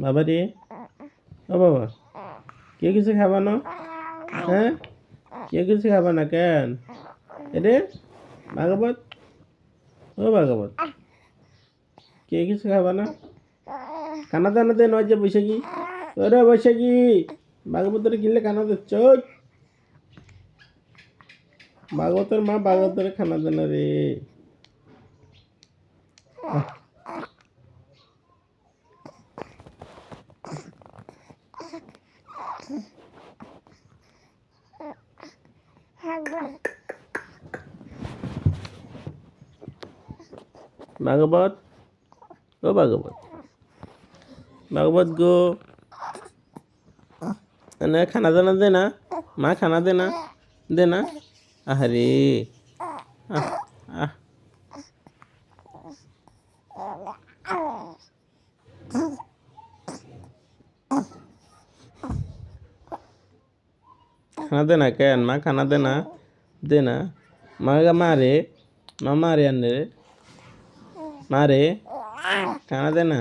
বাবা রে, ও বাবা, কেউ কিছু খাবা না? হ্যাঁ, কেউ কিছু খাবা না কেন? এরে ভাগবত, ও ভাগবত, কেউ কিছু খাবা না? খানা দানা দে নয় যে বৈশাখী, ওরে বৈশাখী, ভাগবতরে কিনলে খানা দিচ্ছ? ভাগবতের মা ভাগবতরে খানা দেনা রে। ভাগবত, ও ভাগবত, ভাগবত গো, না খানা দানা দে না, মা খানা দে না, দে না, আরে আহ আহ খানা দে না কেন? মা খানা দে না, দে না, মা মারে, মা মারে আনে রে, মারে, খানা দে না।